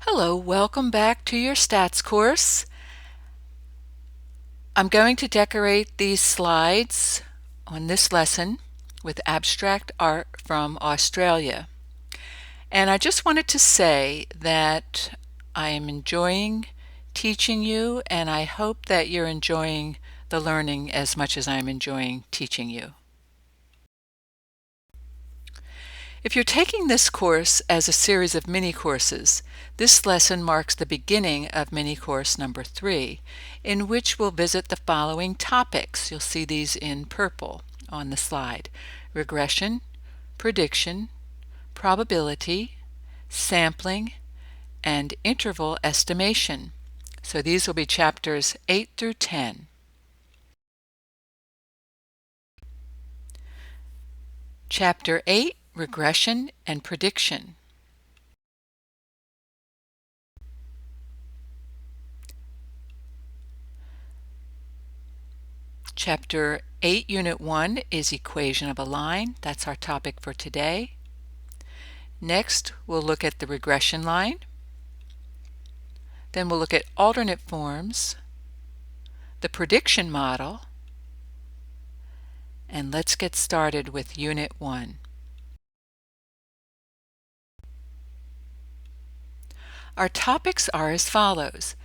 Hello, welcome back to your stats course. I'm going to decorate these slides on this lesson with abstract art from Australia. And I just wanted to say that I am enjoying teaching you, and I hope that you're enjoying the learning as much as I'm enjoying teaching you. If you're taking this course as a series of mini-courses, this lesson marks the beginning of mini-course number 3, in which we'll visit the following topics. You'll see these in purple on the slide: regression, prediction, probability, sampling, and interval estimation. So these will be chapters 8 through 10. Chapter 8, Regression and Prediction. Chapter 8, Unit 1 is Equation of a Line. That's our topic for today. Next, we'll look at the regression line. Then we'll look at alternate forms, the prediction model, and let's get started with Unit 1. Our topics are as follows.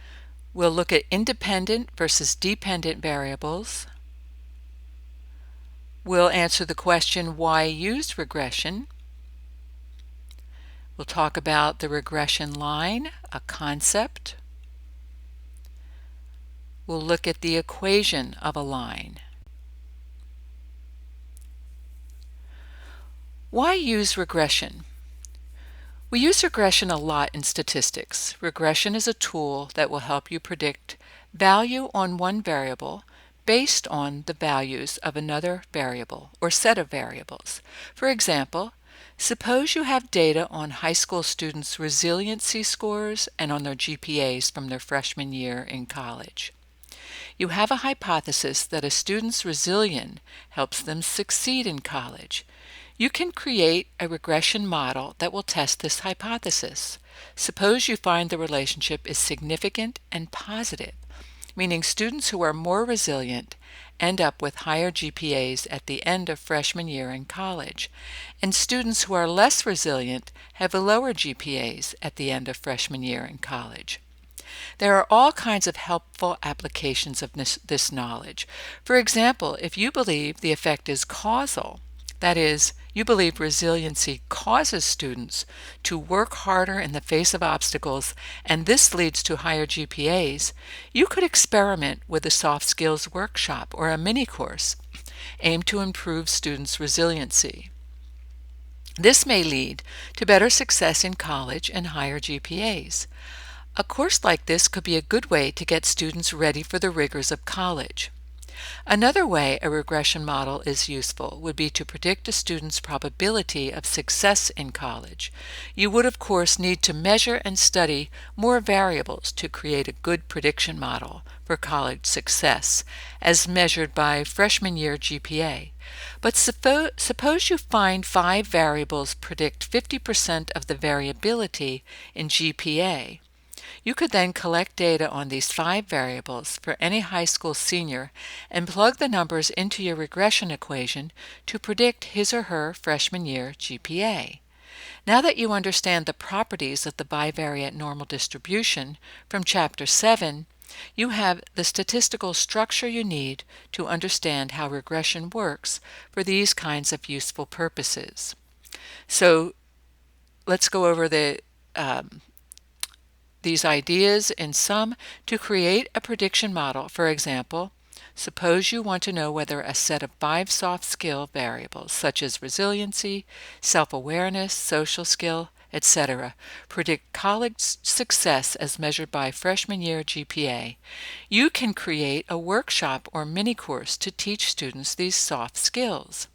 We'll look at independent versus dependent variables. We'll answer the question, why use regression? We'll talk about the regression line, a concept. We'll look at the equation of a line. Why use regression? We use regression a lot in statistics. Regression is a tool that will help you predict value on one variable based on the values of another variable or set of variables. For example, suppose you have data on high school students' resiliency scores and on their GPAs from their freshman year in college. You have a hypothesis that a student's resilience helps them succeed in college. You can create a regression model that will test this hypothesis. Suppose you find the relationship is significant and positive, meaning students who are more resilient end up with higher GPAs at the end of freshman year in college, and students who are less resilient have lower GPAs at the end of freshman year in college. There are all kinds of helpful applications of this knowledge. For example, if you believe the effect is causal, that is, you believe resiliency causes students to work harder in the face of obstacles, and this leads to higher GPAs, you could experiment with a soft skills workshop or a mini-course aimed to improve students' resiliency. This may lead to better success in college and higher GPAs. A course like this could be a good way to get students ready for the rigors of college. Another way a regression model is useful would be to predict a student's probability of success in college. You would, of course, need to measure and study more variables to create a good prediction model for college success, as measured by freshman year GPA. But suppose you find 5 variables predict 50% of the variability in GPA. You could then collect data on these 5 variables for any high school senior and plug the numbers into your regression equation to predict his or her freshman year GPA. Now that you understand the properties of the bivariate normal distribution from Chapter 7, you have the statistical structure you need to understand how regression works for these kinds of useful purposes. So let's go over these ideas in sum to create a prediction model. For example, suppose you want to know whether a set of 5 soft skill variables, such as resiliency, self-awareness, social skill, etc., predict college success as measured by freshman year GPA. You can create a workshop or mini-course to teach students these soft skills.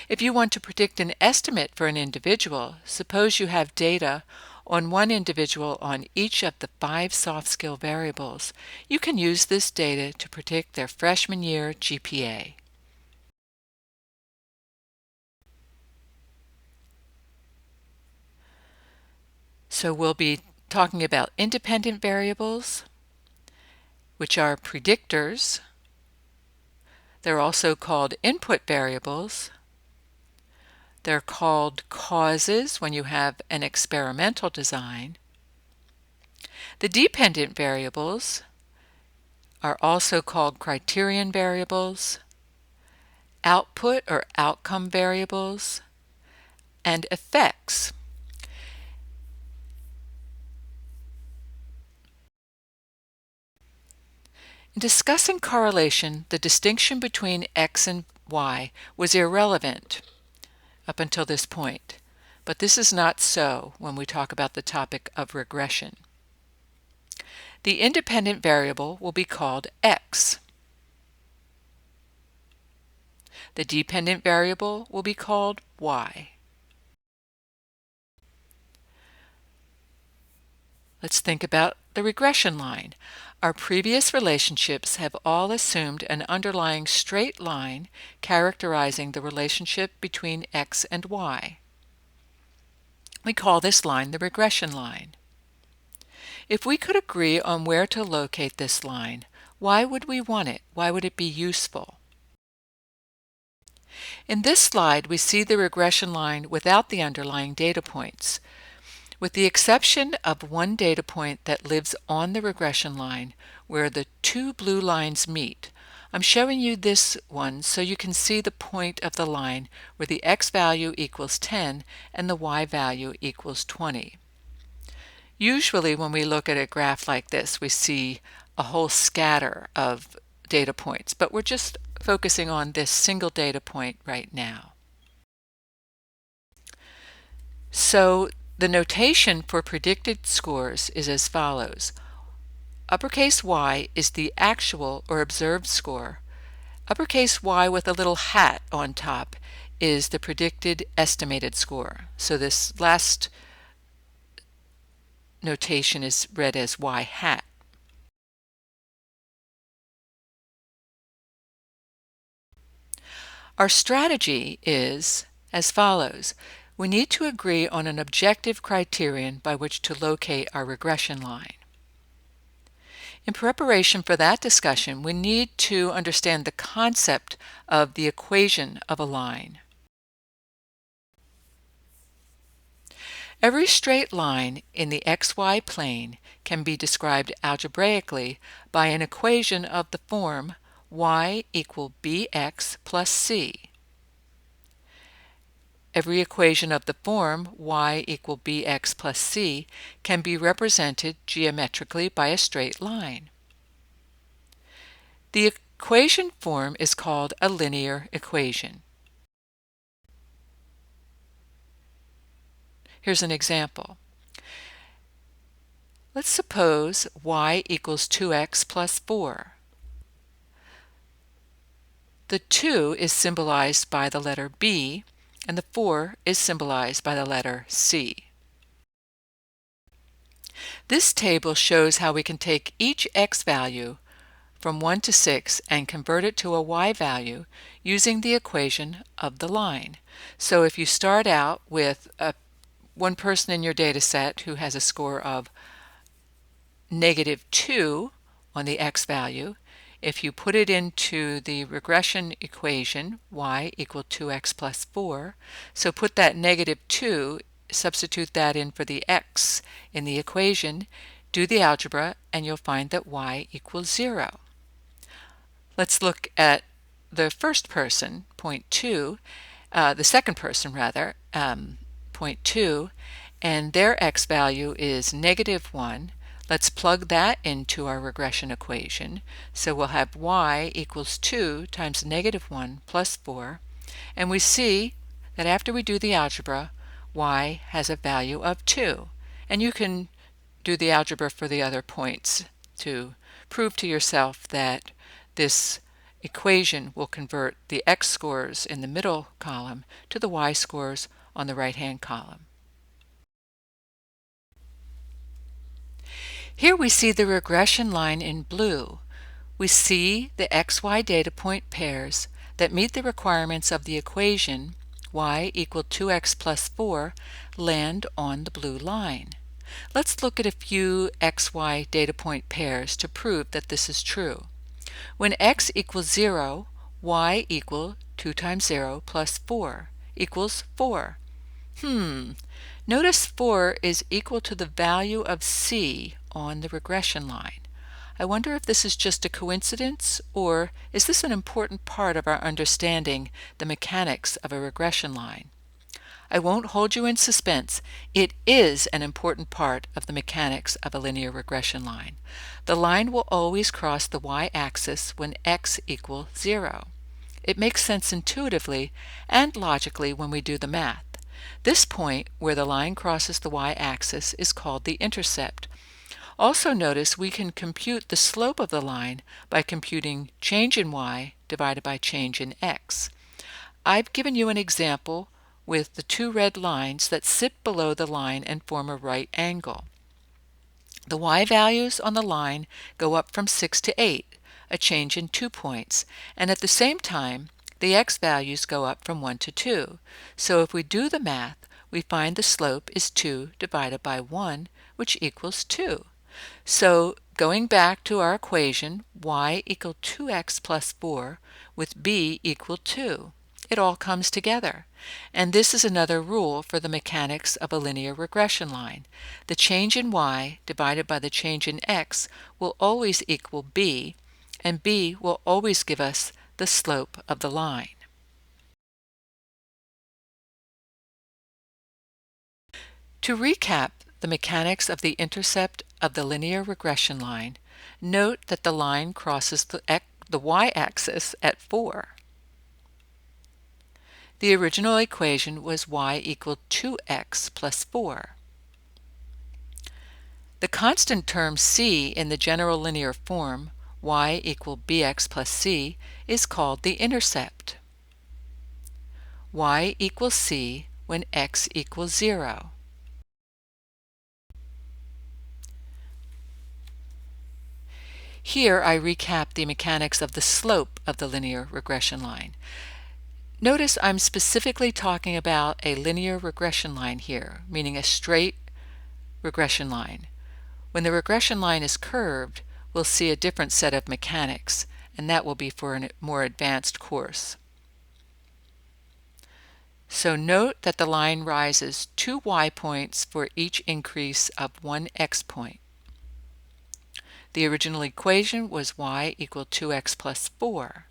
If you want to predict an estimate for an individual, suppose you have data on one individual on each of the 5 soft skill variables. You can use this data to predict their freshman year GPA. So we'll be talking about independent variables, which are predictors. They're also called input variables. They're called causes when you have an experimental design. The dependent variables are also called criterion variables, output or outcome variables, and effects. In discussing correlation, the distinction between X and Y was irrelevant up until this point, but this is not so when we talk about the topic of regression. The independent variable will be called X. The dependent variable will be called Y. Let's think about the regression line. Our previous relationships have all assumed an underlying straight line characterizing the relationship between X and Y. We call this line the regression line. If we could agree on where to locate this line, why would we want it? Why would it be useful? In this slide, we see the regression line without the underlying data points. With the exception of one data point that lives on the regression line where the two blue lines meet, I'm showing you this one so you can see the point of the line where the X value equals 10 and the Y value equals 20. Usually when we look at a graph like this, we see a whole scatter of data points, but we're just focusing on this single data point right now. So the notation for predicted scores is as follows. Uppercase Y is the actual or observed score. Uppercase Y with a little hat on top is the predicted estimated score. So this last notation is read as Y hat. Our strategy is as follows. We need to agree on an objective criterion by which to locate our regression line. In preparation for that discussion, we need to understand the concept of the equation of a line. Every straight line in the xy plane can be described algebraically by an equation of the form y equal bx plus c. Every equation of the form y equal bx plus c can be represented geometrically by a straight line. The equation form is called a linear equation. Here's an example. Let's suppose y equals 2x plus 4. The 2 is symbolized by the letter B, and the 4 is symbolized by the letter C. This table shows how we can take each x value from 1 to 6 and convert it to a y value using the equation of the line. So if you start out with one person in your data set who has a score of -2 on the x value, if you put it into the regression equation, y equal 2x plus 4, so put that -2, substitute that in for the x in the equation, do the algebra, and you'll find that y equals 0. Let's look at the first person, point 2, the second person rather, point 2, and their x value is -1. Let's plug that into our regression equation. So we'll have y equals 2 times -1 plus 4, and we see that after we do the algebra, y has a value of 2. And you can do the algebra for the other points to prove to yourself that this equation will convert the x scores in the middle column to the y scores on the right-hand column. Here we see the regression line in blue. We see the xy data point pairs that meet the requirements of the equation y equal 2x plus 4 land on the blue line. Let's look at a few xy data point pairs to prove that this is true. When x equals 0, y equal 2 times 0 plus 4 equals 4. Notice 4 is equal to the value of c on the regression line. I wonder if this is just a coincidence, or is this an important part of our understanding the mechanics of a regression line? I won't hold you in suspense. It is an important part of the mechanics of a linear regression line. The line will always cross the y-axis when x equals 0. It makes sense intuitively and logically when we do the math. This point where the line crosses the y-axis is called the intercept. Also notice we can compute the slope of the line by computing change in y divided by change in x. I've given you an example with the two red lines that sit below the line and form a right angle. The y values on the line go up from 6 to 8, a change in 2 points, and at the same time the x values go up from 1 to 2. So if we do the math, we find the slope is 2 divided by 1, which equals 2. So going back to our equation, y equal 2x plus 4 with b equal 2. It all comes together. And this is another rule for the mechanics of a linear regression line. The change in y divided by the change in x will always equal b, and b will always give us the slope of the line. To recap the mechanics of the intercept of the linear regression line, note that the line crosses the y-axis at 4. The original equation was y equaled 2x plus 4. The constant term c in the general linear form, y equal bx plus c, is called the intercept. Y equals c when x equals 0. Here I recap the mechanics of the slope of the linear regression line. Notice I'm specifically talking about a linear regression line here, meaning a straight regression line. When the regression line is curved, we'll see a different set of mechanics, and that will be for a more advanced course. So note that the line rises 2 y points for each increase of 1 x point. The original equation was y equal 2x plus 4.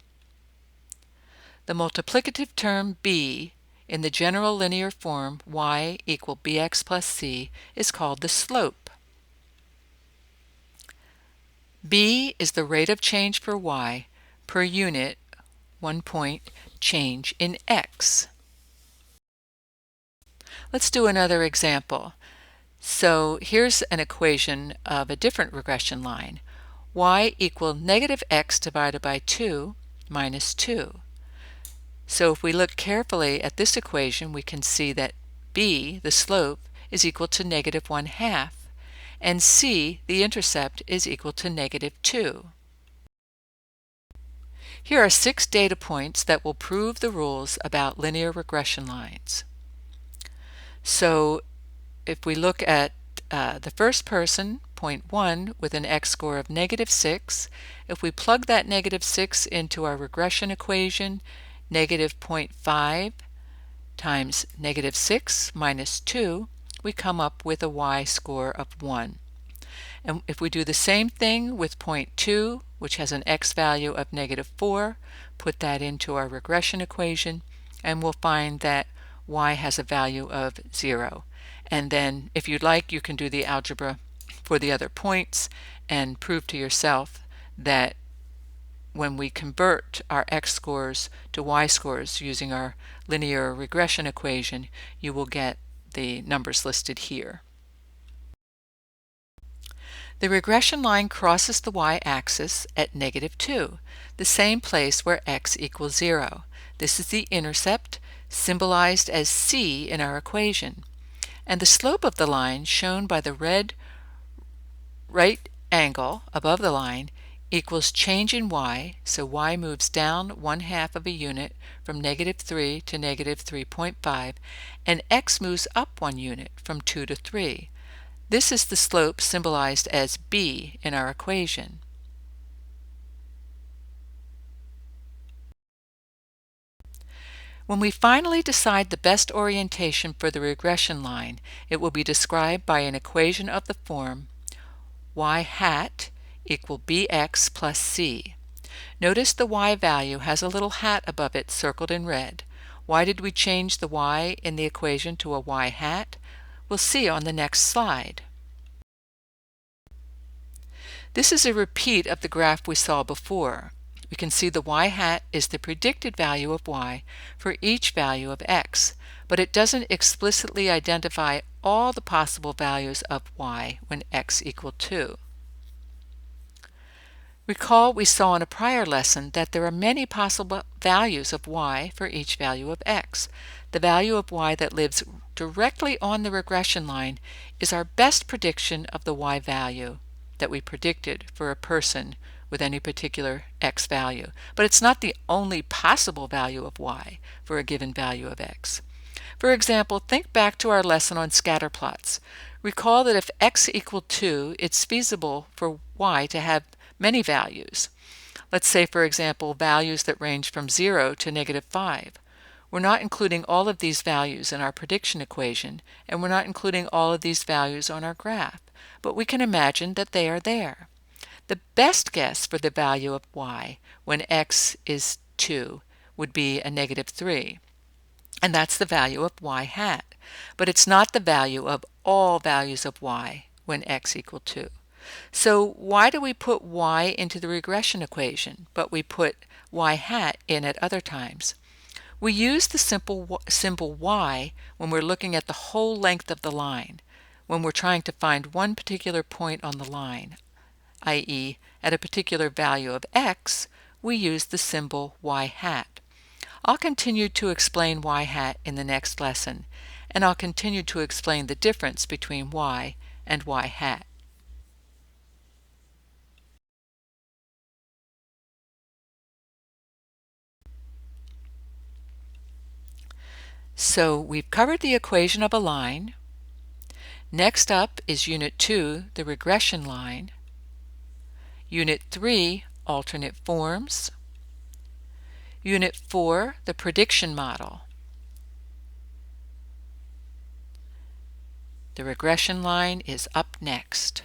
The multiplicative term b in the general linear form y equal bx plus c is called the slope. B is the rate of change for y per unit 1 point change in x. Let's do another example. So here's an equation of a different regression line. Y equal negative x divided by 2 minus 2. So if we look carefully at this equation, we can see that b, the slope, is equal to negative 1/2, and c, the intercept, is equal to negative 2. Here are 6 data points that will prove the rules about linear regression lines. So if we look at the first person, point 1, with an x-score of negative 6, if we plug that negative 6 into our regression equation, negative 0.5 times negative 6 minus 2, we come up with a y-score of 1. And if we do the same thing with point 2, which has an x value of negative 4, put that into our regression equation, and we'll find that y has a value of 0. And then, if you'd like, you can do the algebra for the other points and prove to yourself that when we convert our x-scores to y-scores using our linear regression equation, you will get the numbers listed here. The regression line crosses the y-axis at negative 2, the same place where x equals 0. This is the intercept, symbolized as c in our equation. And the slope of the line, shown by the red right angle above the line, equals change in y, so y moves down 1/2 of a unit from negative 3 to negative 3.5, and x moves up 1 unit from 2 to 3. This is the slope symbolized as b in our equation. When we finally decide the best orientation for the regression line, it will be described by an equation of the form y hat equal bx plus c. Notice the y value has a little hat above it circled in red. Why did we change the y in the equation to a y hat? We'll see on the next slide. This is a repeat of the graph we saw before. We can see the y hat is the predicted value of y for each value of x, but it doesn't explicitly identify all the possible values of y when x equal 2. Recall we saw in a prior lesson that there are many possible values of y for each value of x. The value of y that lives directly on the regression line is our best prediction of the y value that we predicted for a person with any particular x value, but it's not the only possible value of y for a given value of x. For example, think back to our lesson on scatter plots. Recall that if x equal 2, it's feasible for y to have many values. Let's say, for example, values that range from 0 to -5. We're not including all of these values in our prediction equation, and we're not including all of these values on our graph, but we can imagine that they are there. The best guess for the value of y when x is 2 would be a -3, and that's the value of y hat, but it's not the value of all values of y when x equal 2. So why do we put y into the regression equation, but we put y hat in at other times? We use the symbol y when we're looking at the whole length of the line, when we're trying to find one particular point on the line, i.e. at a particular value of x, we use the symbol y hat. I'll continue to explain y hat in the next lesson, and I'll continue to explain the difference between y and y hat. So we've covered the equation of a line. Next up is Unit 2, the regression line. Unit 3, alternate forms. Unit 4, the prediction model. The regression line is up next.